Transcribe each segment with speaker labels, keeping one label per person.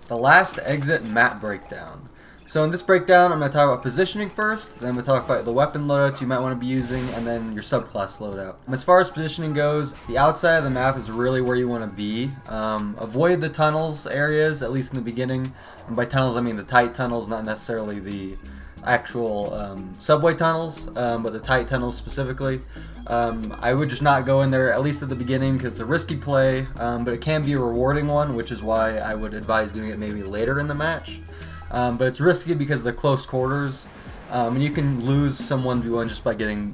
Speaker 1: The last exit map breakdown. So in this breakdown, I'm going to talk about positioning first, then we'll talk about the weapon loadouts you might want to be using, and then your subclass loadout. As far as positioning goes, the outside of the map is really where you want to be. Avoid the tunnels areas, at least in the beginning. And by tunnels, I mean the tight tunnels, not necessarily the actual subway tunnels, but the tight tunnels specifically. I would just not go in there, at least at the beginning, because it's a risky play, but it can be a rewarding one, which is why I would advise doing it maybe later in the match. But it's risky because of the close quarters, and you can lose some 1v1 just by getting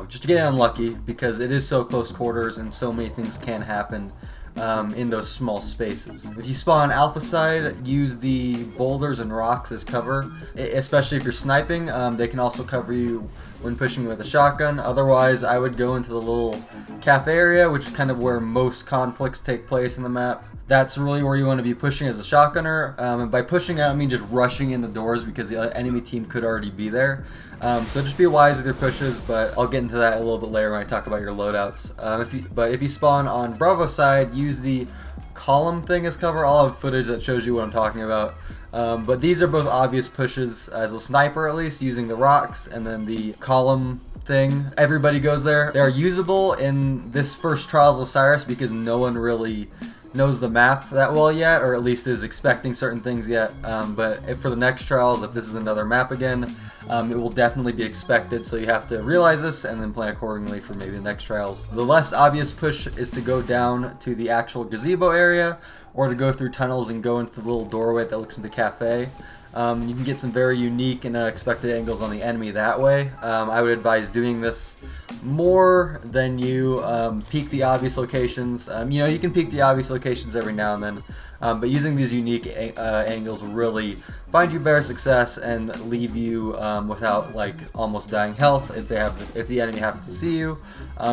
Speaker 1: just getting unlucky, because it is so close quarters and so many things can happen in those small spaces. If you spawn alpha side, use the boulders and rocks as cover, especially if you're sniping. They can also cover you when pushing with a shotgun. Otherwise, I would go into the little cafe area, which is kind of where most conflicts take place in the map. That's really where you want to be pushing as a shotgunner, and by pushing out I mean just rushing in the doors, because the enemy team could already be there. So just be wise with your pushes, but I'll get into that a little bit later when I talk about your loadouts. If you spawn on Bravo side, use the column thing as cover. I'll have footage that shows you what I'm talking about. But these are both obvious pushes as a sniper, at least, using the rocks and then the column thing. Everybody goes there. They are usable in this first Trials of Osiris because no one really knows the map that well yet, or at least is expecting certain things yet. But for the next trials, if this is another map again, it will definitely be expected, so you have to realize this and then plan accordingly for maybe the next trials. The less obvious push is to go down to the actual gazebo area, or to go through tunnels and go into the little doorway that looks into the cafe. You can get some very unique and unexpected angles on the enemy that way. I would advise doing this more than you peek the obvious locations. You can peek the obvious locations every now and then, but using these unique angles will really find you better success and leave you without almost dying health if the enemy happens to see you.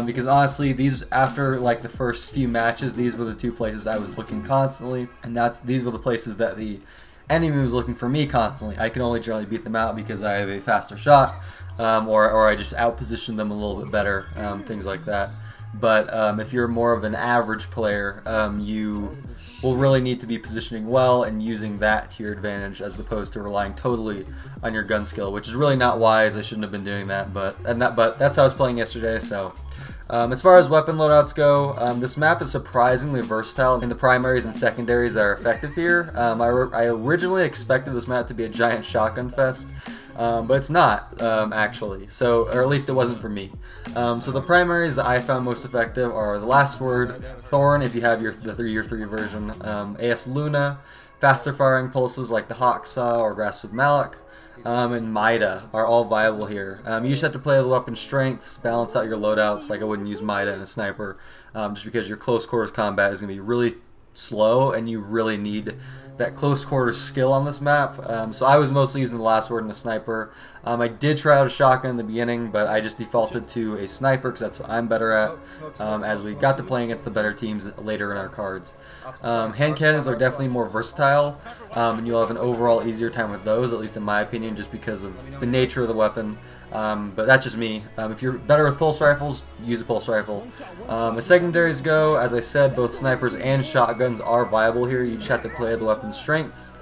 Speaker 1: Because honestly, after the first few matches, these were the two places I was looking constantly, and these were the places that the enemy was looking for me constantly. I can only generally beat them out because I have a faster shot, or I just outposition them a little bit better, things like that. But if you're more of an average player, you will really need to be positioning well and using that to your advantage, as opposed to relying totally on your gun skill, which is really not wise. I shouldn't have been doing that, but that's how I was playing yesterday. So as far as weapon loadouts go, this map is surprisingly versatile in the primaries and secondaries that are effective here. I originally expected this map to be a giant shotgun fest, but it's not, actually. Or at least it wasn't for me. So the primaries that I found most effective are the Last Word, Thorn if you have the 3 version, AS Luna, faster firing pulses like the Hawk Saw or Grasp of Malak, and Mida are all viable here. You just have to play the weapon strengths, balance out your loadouts. I wouldn't use Mida and a sniper, just because your close quarters combat is going to be really slow, and you really need that close quarters skill on this map. So I was mostly using the Last Word and a sniper. I did try out a shotgun in the beginning, but I just defaulted to a sniper because that's what I'm better at, as we got to playing against the better teams later in our cards. Hand cannons are definitely more versatile, and you'll have an overall easier time with those, at least in my opinion, just because of the nature of the weapon. But that's just me. If you're better with pulse rifles, use a pulse rifle. As secondaries go, as I said, both snipers and shotguns are viable here. You just have to play the weapon's strengths.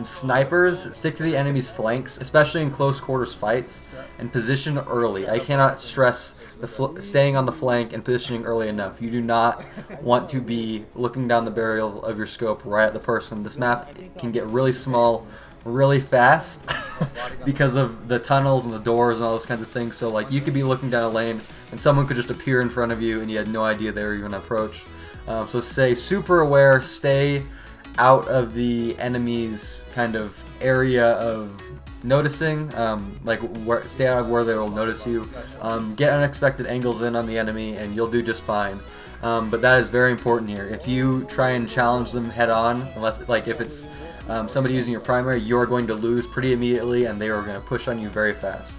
Speaker 1: Snipers, stick to the enemy's flanks, especially in close quarters fights, and position early. I cannot stress staying on the flank and positioning early enough. You do not want to be looking down the barrel of your scope right at the person. This map can get really small really fast because of the tunnels and the doors and all those kinds of things. So you could be looking down a lane and someone could just appear in front of you and you had no idea they were even approached. So stay super aware, stay out of the enemy's kind of area of noticing, stay out of where they will notice you. Get unexpected angles in on the enemy and you'll do just fine. But that is very important here. If you try and challenge them head on, unless if it's somebody using your primary, you're going to lose pretty immediately and they are going to push on you very fast.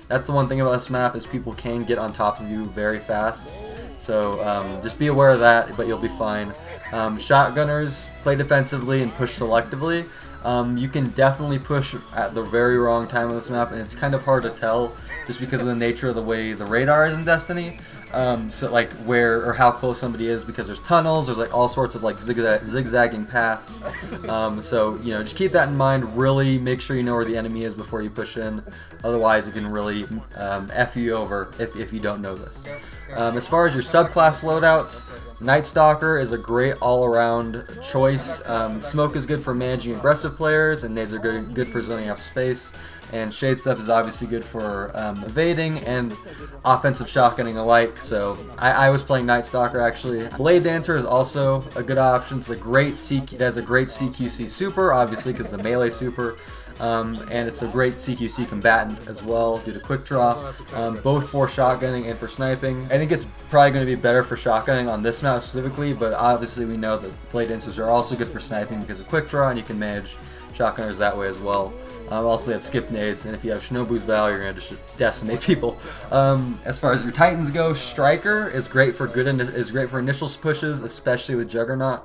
Speaker 1: That's the one thing about this map, is people can get on top of you very fast. So just be aware of that, but you'll be fine. Shotgunners, play defensively and push selectively. You can definitely push at the very wrong time on this map, and it's kind of hard to tell just because of the nature of the way the radar is in Destiny. So like where or how close somebody is, because there's tunnels, there's like all sorts of like zigzagging paths. So you know, just keep that in mind. Really make sure you know where the enemy is before you push in. Otherwise, it can really F you over if you don't know this. As far as your subclass loadouts, Night Stalker is a great all-around choice. Smoke is good for managing aggressive players, and nades are good for zoning off space. And Shade Step is obviously good for evading and offensive shotgunning alike. So I was playing Night Stalker actually. Blade Dancer is also a good option. It's a great it has a great CQC super, obviously because it's a melee super. And it's a great CQC combatant as well due to quick draw, both for shotgunning and for sniping. I think it's probably going to be better for shotgunning on this map specifically, but obviously we know that Blade Dancers are also good for sniping because of quick draw, and you can manage shotgunners that way as well. Also, they have skip nades, and if you have Shinobu's Vow, you're going to just decimate people. As far as your Titans go, Striker is great for initial pushes, especially with Juggernaut.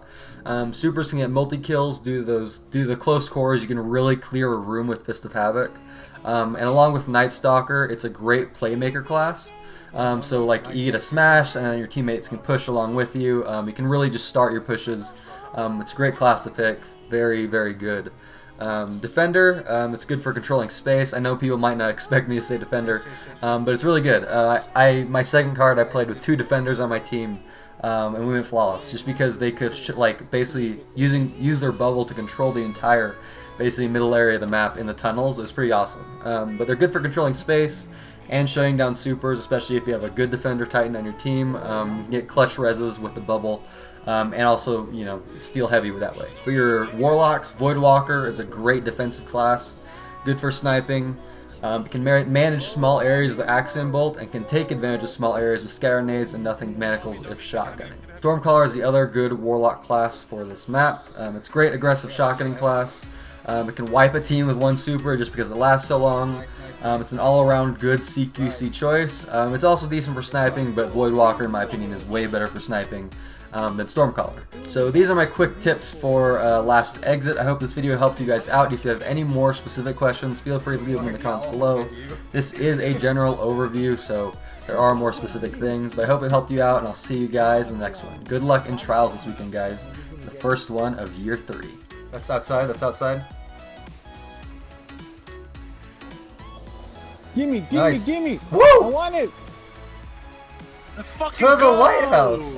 Speaker 1: Supers can get multi-kills due to the close quarters. You can really clear a room with Fist of Havoc. And along with Night Stalker, it's a great playmaker class. So like you get a smash, and then your teammates can push along with you. You can really just start your pushes. It's a great class to pick. Very, very good. Defender, it's good for controlling space. I know people might not expect me to say Defender, but it's really good. My second card I played with 2 Defenders on my team, and we went flawless just because they could like basically use their bubble to control the entire basically middle area of the map in the tunnels. It was pretty awesome. But they're good for controlling space and shutting down supers, especially if you have a good Defender Titan on your team. You can get clutch reses with the bubble. And also, you know, steal heavy that way. For your Warlocks, Voidwalker is a great defensive class, good for sniping. Can manage small areas with Axiom Bolt, and can take advantage of small areas with Scatter Nades and Nothing Manacles if shotgunning. Stormcaller is the other good Warlock class for this map. It's great aggressive shotgunning class. It can wipe a team with 1 super just because it lasts so long. It's an all-around good CQC choice. It's also decent for sniping, but Voidwalker, in my opinion, is way better for sniping than Stormcaller. So these are my quick tips for Last Exit. I hope this video helped you guys out. If you have any more specific questions, feel free to leave them in the comments below. This is a general overview, so there are more specific things, but I hope it helped you out, and I'll see you guys in the next one. Good luck in trials this weekend, guys. It's the first one of year 3. That's outside, that's outside.
Speaker 2: Gimme, gimme,
Speaker 1: Nice.
Speaker 2: gimme!
Speaker 1: Woo!
Speaker 2: I want it!
Speaker 3: Let's fucking
Speaker 1: To the
Speaker 3: go!
Speaker 1: lighthouse!